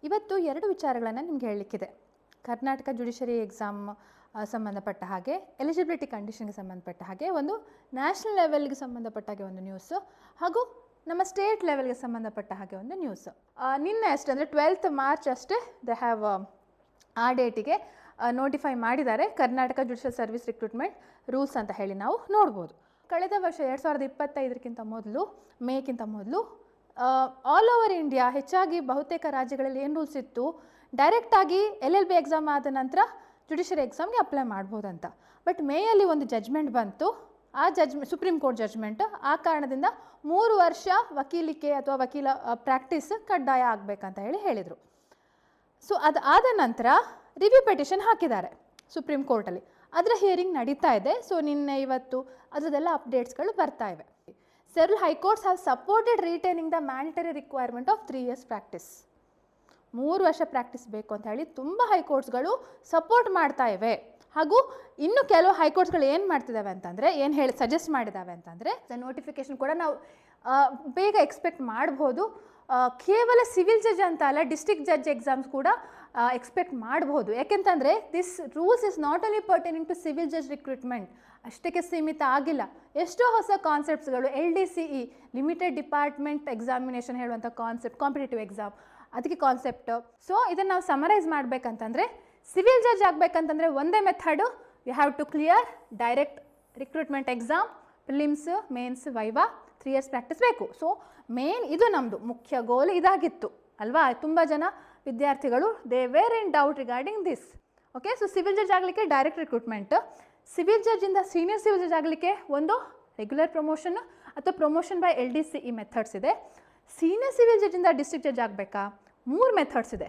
ಇವತ್ತು ಎರಡು ವಿಚಾರಗಳನ್ನು ನಿಮ್ಗೆ ಹೇಳಲಿಕ್ಕಿದೆ. ಕರ್ನಾಟಕ ಜುಡಿಷರಿ ಎಕ್ಸಾಮ್ ಸಂಬಂಧಪಟ್ಟ ಹಾಗೆ, ಎಲಿಜಿಬಿಲಿಟಿ ಕಂಡೀಷನ್ಗೆ ಸಂಬಂಧಪಟ್ಟ ಹಾಗೆ, ಒಂದು ನ್ಯಾಷನಲ್ ಲೆವೆಲ್ಗೆ ಸಂಬಂಧಪಟ್ಟ ಹಾಗೆ ಒಂದು ನ್ಯೂಸು, ಹಾಗೂ ನಮ್ಮ ಸ್ಟೇಟ್ ಲೆವೆಲ್ಗೆ ಸಂಬಂಧಪಟ್ಟ ಹಾಗೆ ಒಂದು ನ್ಯೂಸು. ನಿನ್ನೆ ಅಷ್ಟೇ ಅಂದರೆ 12th ಮಾರ್ಚ್ ಅಷ್ಟೇ ದೇ ಹ್ಯಾವ್ ಆ ಡೇಟಿಗೆ ನೋಟಿಫೈ ಮಾಡಿದ್ದಾರೆ Karnataka judicial service recruitment rules ಅಂತ ಹೇಳಿ ನಾವು ನೋಡ್ಬೋದು. ಕಳೆದ ವರ್ಷ 2025ಕ್ಕಿಂತ ಮೊದಲು, ಮೇಕ್ಕಿಂತ ಮೊದಲು ಆಲ್ ಓವರ್ ಇಂಡಿಯಾ ಹೆಚ್ಚಾಗಿ ಬಹುತೇಕ ರಾಜ್ಯಗಳಲ್ಲಿ ಏನು ರೂಲ್ಸ್ ಇತ್ತು, ಡೈರೆಕ್ಟಾಗಿ LLB ಎಕ್ಸಾಮ್ ಆದ ನಂತರ ಜುಡಿಷರಿ ಎಕ್ಸಾಮ್ಗೆ ಅಪ್ಲೈ ಮಾಡ್ಬೋದಂತ. ಬಟ್ ಮೇಯಲ್ಲಿ ಒಂದು ಜಜ್ಮೆಂಟ್ ಬಂತು. ಆ ಸುಪ್ರೀಂ ಕೋರ್ಟ್ ಜಜ್ಮೆಂಟ್, ಆ ಕಾರಣದಿಂದ 3 ವರ್ಷ ವಕೀಲಿಕೆ ಅಥವಾ ವಕೀಲ ಪ್ರಾಕ್ಟೀಸ್ ಕಡ್ಡಾಯ ಆಗಬೇಕಂತ ಹೇಳಿದರು. ಸೊ ಅದಾದ ನಂತರ ರಿವ್ಯೂ ಪಿಟಿಷನ್ ಹಾಕಿದ್ದಾರೆ ಸುಪ್ರೀಂ ಕೋರ್ಟಲ್ಲಿ. ಅದರ ಹಿಯರಿಂಗ್ ನಡೀತಾ ಇದೆ. ಸೊ ನಿನ್ನೆ ಇವತ್ತು ಅದರದೆಲ್ಲ ಅಪ್ಡೇಟ್ಸ್ಗಳು ಬರ್ತಾ ಇವೆ. Several high courts have supported retaining the mandatory requirement of 3 years practice. 3 ವರ್ಷ ಪ್ರಾಕ್ಟೀಸ್ ಬೇಕು ಅಂತ ಹೇಳಿ ತುಂಬ ಹೈಕೋರ್ಟ್ಸ್ಗಳು ಸಪೋರ್ಟ್ ಮಾಡ್ತಾ ಇವೆ. ಹಾಗೂ ಇನ್ನು ಕೆಲವು ಹೈಕೋರ್ಟ್ಸ್ಗಳು ಏನು ಮಾಡ್ತಿದ್ದಾವೆ ಅಂತಂದರೆ, ಸಜೆಸ್ಟ್ ಮಾಡಿದ್ದಾವೆ ಅಂತಂದರೆ, ನೋಟಿಫಿಕೇಶನ್ ಕೂಡ ನಾವು ಬೇಗ ಎಕ್ಸ್ಪೆಕ್ಟ್ ಮಾಡ್ಬೋದು. ಕೇವಲ ಸಿವಿಲ್ ಜಡ್ಜ್ ಅಂತ ಅಲ್ಲ, ಡಿಸ್ಟ್ರಿಕ್ಟ್ ಜಡ್ಜ್ ಎಕ್ಸಾಮ್ಸ್ ಕೂಡ ಎಕ್ಸ್ಪೆಕ್ಟ್ ಮಾಡ್ಬೋದು. ಯಾಕೆಂತಂದರೆ this rules is not only pertaining to civil judge recruitment ಅಷ್ಟಕ್ಕೆ ಸೀಮಿತ ಆಗಿಲ್ಲ. ಎಷ್ಟೋ ಹೊಸ ಕಾನ್ಸೆಪ್ಟ್ಸ್ಗಳು, LDCE ಲಿಮಿಟೆಡ್ ಡಿಪಾರ್ಟ್ಮೆಂಟ್ ಎಕ್ಸಾಮಿನೇಷನ್ ಹೇಳುವಂಥ ಕಾನ್ಸೆಪ್ಟ್, ಕಾಂಪಿಟೇಟಿವ್ ಎಕ್ಸಾಮ್ ಅದಕ್ಕೆ ಕಾನ್ಸೆಪ್ಟು. ಸೊ ಇದನ್ನು ನಾವು ಸಮರೈಸ್ ಮಾಡಬೇಕಂತಂದರೆ, ಸಿವಿಲ್ ಜಡ್ಜ್ ಆಗಬೇಕಂತಂದರೆ ಒಂದೇ method, you have to clear direct recruitment exam, prelims, mains, viva, 3 years practice ಬೇಕು. ಸೊ ಮೇನ್ ಇದು ನಮ್ಮದು ಮುಖ್ಯ ಗೋಲ್ ಇದಾಗಿತ್ತು ಅಲ್ವಾ. ತುಂಬ ಜನ ವಿದ್ಯಾರ್ಥಿಗಳು they were in doubt regarding this. Okay, so civil judge ಆಗಲಿಕ್ಕೆ ಡೈರೆಕ್ಟ್ ರಿಕ್ರೂಟ್ಮೆಂಟ್, ಸಿವಿಲ್ ಜಡ್ಜಿಂದ ಸೀನಿಯರ್ ಸಿವಿಲ್ ಜಡ್ಜ್ ಆಗಲಿಕ್ಕೆ ಒಂದು ರೆಗ್ಯುಲರ್ ಪ್ರಮೋಷನ್ ಅಥವಾ ಪ್ರಮೋಷನ್ ಬೈ LDCE ಮೆಥಡ್ಸ್ ಇದೆ. ಸೀನಿಯರ್ ಸಿವಿಲ್ ಜಡ್ಜಿಂದ ಡಿಸ್ಟ್ರಿಕ್ಟ್ ಜಡ್ಜ್ ಆಗಬೇಕಾ, 3 ಮೆಥಡ್ಸ್ ಇದೆ.